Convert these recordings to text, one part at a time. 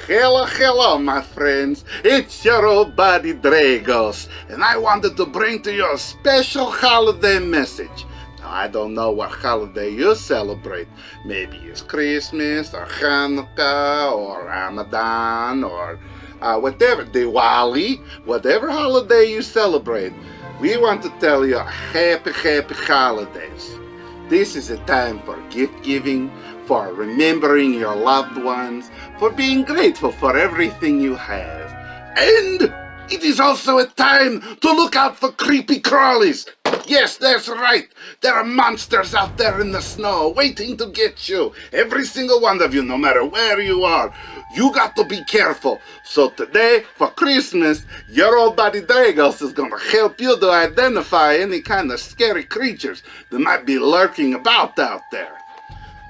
Hello, my friends. It's your old buddy Dragos, and I wanted to bring to you a special holiday message. Now, I don't know what holiday you celebrate. Maybe it's Christmas, or Hanukkah, or Ramadan, or whatever, Diwali, whatever holiday you celebrate. We want to tell you happy holidays. This is a time for gift giving, for remembering your loved ones, for being grateful for everything you have. And it is also a time to look out for creepy crawlies. Yes, that's right. There are monsters out there in the snow waiting to get you. Every single one of you, no matter where you are. You got to be careful. So today, for Christmas, your old buddy Dragos is going to help you to identify any kind of scary creatures that might be lurking about out there.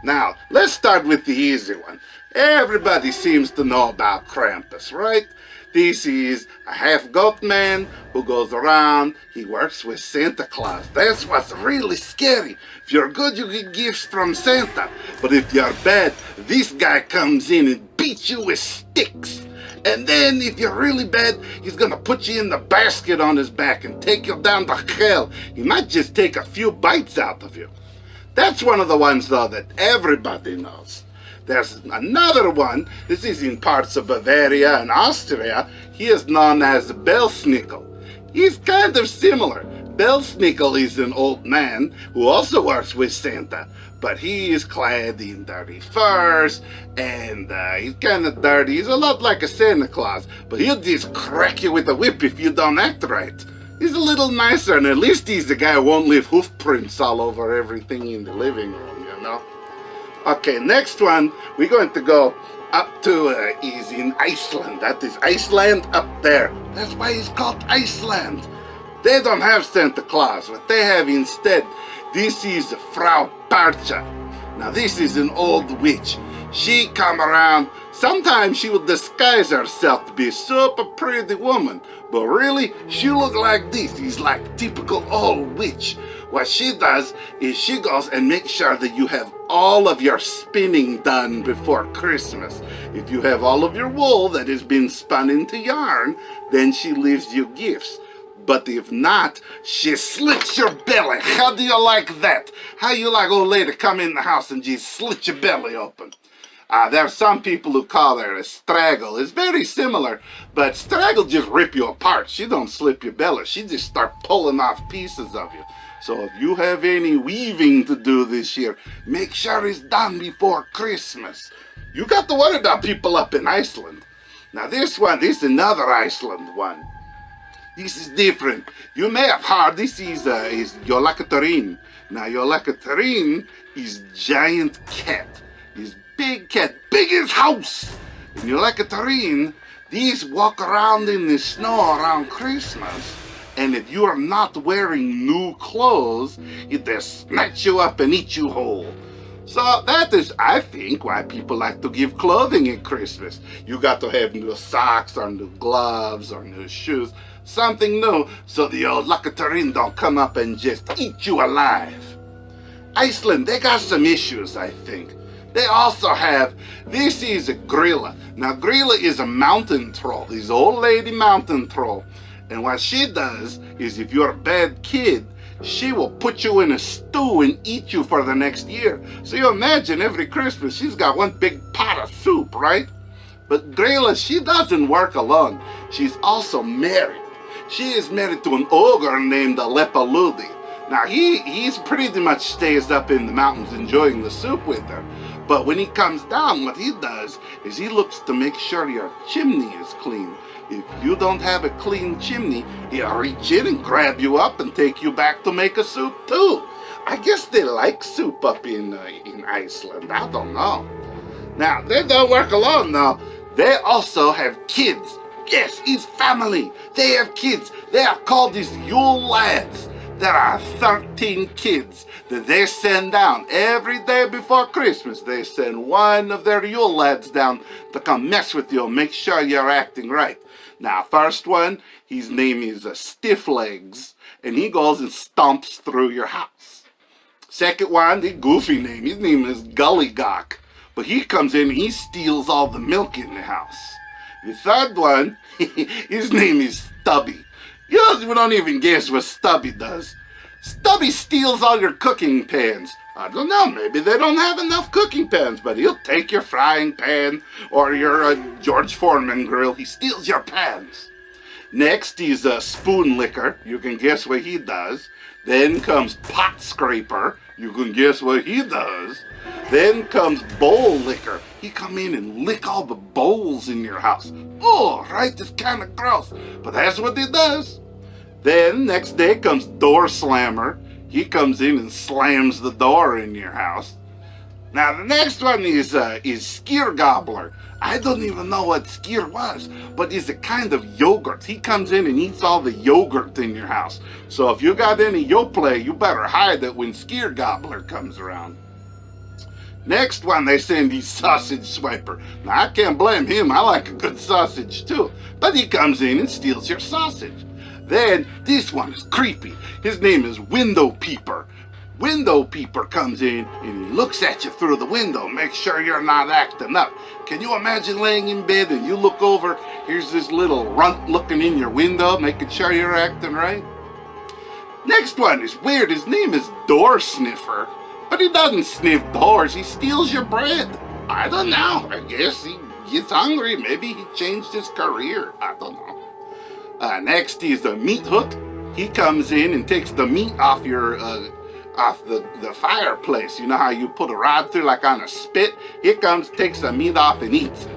Now, let's start with the easy one. Everybody seems to know about Krampus, right? This is a half-goat man who goes around. He works with Santa Claus. That's what's really scary. If you're good, you get gifts from Santa. But if you're bad, this guy comes in and beats you with sticks. And then if you're really bad, he's gonna put you in the basket on his back and take you down to hell. He might just take a few bites out of you. That's one of the ones, though, that everybody knows. There's another one. This is in parts of Bavaria and Austria. He is known as Belsnickel. He's kind of similar. Belsnickel is an old man who also works with Santa, but he is clad in dirty furs, and he's kind of dirty. He's a lot like a Santa Claus, but he'll just crack you with a whip if you don't act right. He's a little nicer, and at least he's the guy who won't leave hoof prints all over everything in the living room, you know? Okay, next one, we're going to go up to, is in Iceland. That is Iceland up there. That's why it's called Iceland. They don't have Santa Claus. What they have instead, this is Frau Parcha. Now, this is an old witch. She come around. Sometimes she would disguise herself to be a super pretty woman, but really, she look like this. She's like typical old witch. What she does is she goes and makes sure that you have all of your spinning done before Christmas. If you have all of your wool that has been spun into yarn, then she leaves you gifts. But if not, she slits your belly. How do you like that? How you like old lady come in the house and just slit your belly open? There are some people who call her a straggle. It's very similar, but straggle just rip you apart. She don't slip your belly. She just start pulling off pieces of you. So if you have any weaving to do this year, make sure it's done before Christmas. You got to worry about people up in Iceland. Now this is another Iceland one. This is different. You may have heard this is Jolakotturin. Now Jolakotturin is giant cat. Is big cat, big as house. And Jolakotturin, these walk around in the snow around Christmas. And if you are not wearing new clothes, they snatch you up and eat you whole. So that is, I think, why people like to give clothing at Christmas. You got to have new socks or new gloves or new shoes, something new, so the old Jolakotturin don't come up and just eat you alive. Iceland, they got some issues, I think. They also have, this is a Gryla. Now Gryla is a mountain troll, this old lady mountain troll. And what she does is if you're a bad kid, she will put you in a stew and eat you for the next year. So you imagine every Christmas she's got one big pot of soup, right? But Gryla, she doesn't work alone. She's also married. She is married to an ogre named Leppaludi. Now he's pretty much stays up in the mountains enjoying the soup with her. But when he comes down, what he does is he looks to make sure your chimney is clean. If you don't have a clean chimney, he'll reach in and grab you up and take you back to make a soup too. I guess they like soup up in Iceland. I don't know. Now, they don't work alone now. They also have kids. Yes, it's family. They have kids. They are called these Yule Lads. There are 13 kids that they send down every day before Christmas. They send one of their Yule Lads down to come mess with you and make sure you're acting right. Now, first one, his name is Stiff Legs, and he goes and stomps through your house. Second one, the goofy name, his name is Gullygawk. but he comes in and he steals all the milk in the house. The third one, his name is Stubby. You don't even guess what Stubby does. Stubby steals all your cooking pans. I don't know, maybe they don't have enough cooking pans, but he'll take your frying pan or your George Foreman grill. He steals your pans. Next, he's a spoon licker. You can guess what he does. Then comes pot scraper. You can guess what he does. Then comes bowl licker. He come in and lick all the bowls in your house. Oh, right, it's kind of gross, but that's what he does. Then next day comes door slammer. He comes in and slams the door in your house. Now the next one is skyr gobbler. I don't even know what skyr was, but it's a kind of yogurt. He comes in and eats all the yogurt in your house. So if you got any Yoplait, you better hide it when skyr gobbler comes around. Next one they send is sausage swiper. Now I can't blame him, I like a good sausage too. But he comes in and steals your sausage. Then this one is creepy. His name is window peeper. Window peeper comes in and he looks at you through the window, make sure you're not acting up. Can you imagine laying in bed and you look over, here's this little runt looking in your window, making sure you're acting right? Next one is weird. His name is door sniffer, but he doesn't sniff doors, he steals your bread. I don't know, I guess he gets hungry, maybe he changed his career, I don't know. Next is the meat hook. He comes in and takes the meat off your off the fireplace. You know how you put a rod through like on a spit? He comes, takes the meat off and eats it.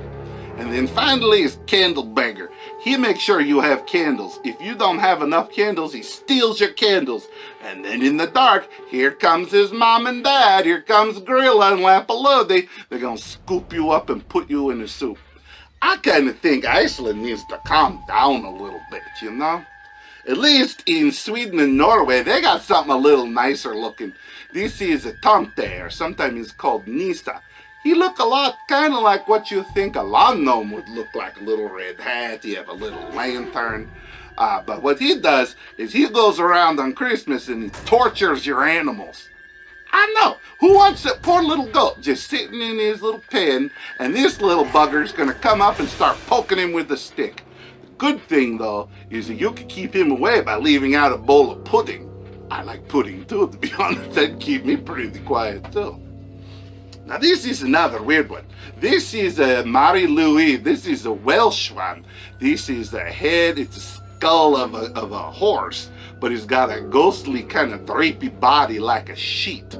And then finally is candle beggar. He makes sure you have candles. If you don't have enough candles, he steals your candles. And then in the dark, here comes his mom and dad. Here comes Gryla and Leppaludi. They're gonna scoop you up and put you in a soup. I kind of think Iceland needs to calm down a little bit, you know? At least in Sweden and Norway, they got something a little nicer looking. This is a Tomte, or sometimes it's called Nista. He look a lot kind of like what you think a lawn gnome would look like. A little red hat, he have a little lantern. But what he does is he goes around on Christmas and he tortures your animals. I know. Who wants that poor little goat just sitting in his little pen, and this little bugger's gonna come up and start poking him with a stick? The good thing, though, is that you can keep him away by leaving out a bowl of pudding. I like pudding, too, to be honest. That'd keep me pretty quiet, too. Now, this is another weird one. This is a Marty Louie. This is a Welsh one. This is the head, it's a skull of a horse, but it's got a ghostly kind of drapey body like a sheet.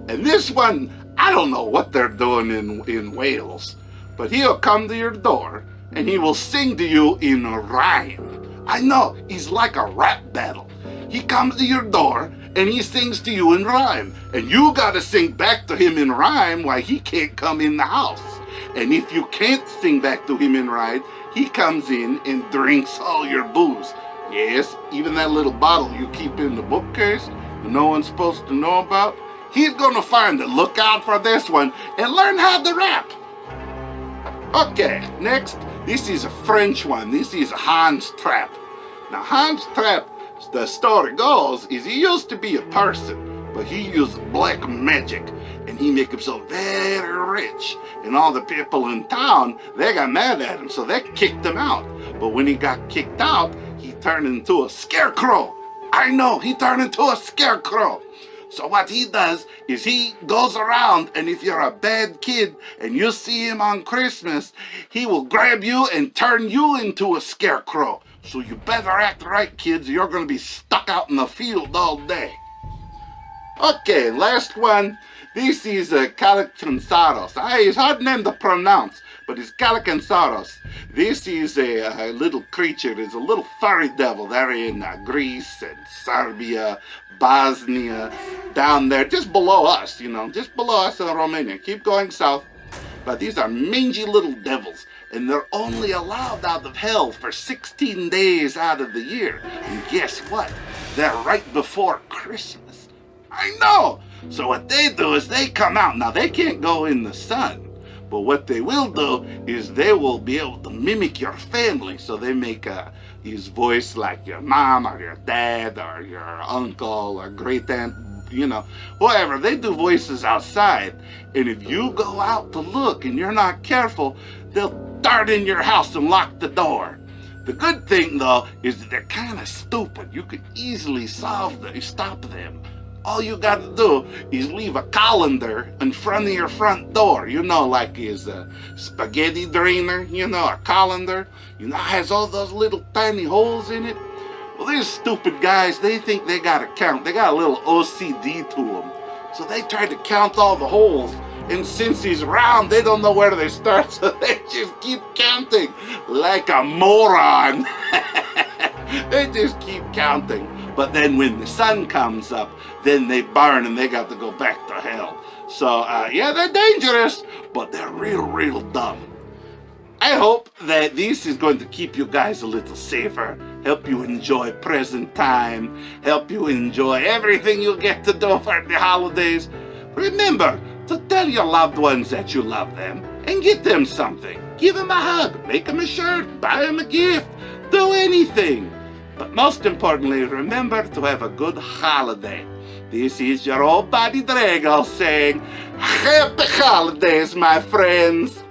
And this one, I don't know what they're doing in Wales, but he'll come to your door and he will sing to you in rhyme. I know, he's like a rap battle. He comes to your door and he sings to you in rhyme, and you gotta sing back to him in rhyme while he can't come in the house. And if you can't sing back to him in rhyme, he comes in and drinks all your booze. Yes, even that little bottle you keep in the bookcase that no one's supposed to know about, he's gonna find it. Look out for this one and learn how to rap. Okay, next, this is a French one. This is Hans Trap. Now, Hans Trap, the story goes, is he used to be a person, but he used black magic, and he made himself very rich. And all the people in town, they got mad at him, so they kicked him out. But when he got kicked out, he turned into a scarecrow. I know, he turned into a scarecrow. So what he does is he goes around, and if you're a bad kid and you see him on Christmas, he will grab you and turn you into a scarecrow. So you better act right, kids, or you're going to be stuck out in the field all day. Okay, last one. This is Kalikantzaros. It's a hard name to pronounce, but it's Kalikantzaros. This is a little creature. It's a little furry devil there in Greece and Serbia, Bosnia, down there, just below us, just below us in Romania. Keep going south. But these are mangy little devils, and they're only allowed out of hell for 16 days out of the year. And guess what? They're right before Christmas. I know! So what they do is they come out. Now, they can't go in the sun, but what they will do is they will be able to mimic your family. So they make his voice like your mom or your dad or your uncle or great aunt whoever, they do voices outside. And if you go out to look and you're not careful, they'll dart in your house and lock the door. The good thing, though, is that they're kind of stupid. You could easily stop them. All you got to do is leave a colander in front of your front door. Like his spaghetti drainer, a colander. Has all those little tiny holes in it. Well, these stupid guys, they think they got to count. They got a little OCD to them. So they try to count all the holes. And since he's round, they don't know where they start, so they just keep counting like a moron. They just keep counting. But then when the sun comes up, then they burn and they got to go back to hell. So, they're dangerous, but they're real dumb. I hope that this is going to keep you guys a little safer, help you enjoy present time, help you enjoy everything you get to do for the holidays. Remember to tell your loved ones that you love them and get them something. Give them a hug, make them a shirt, buy them a gift, do anything. But most importantly, remember to have a good holiday. This is your old buddy Dragos saying, Happy holidays, my friends.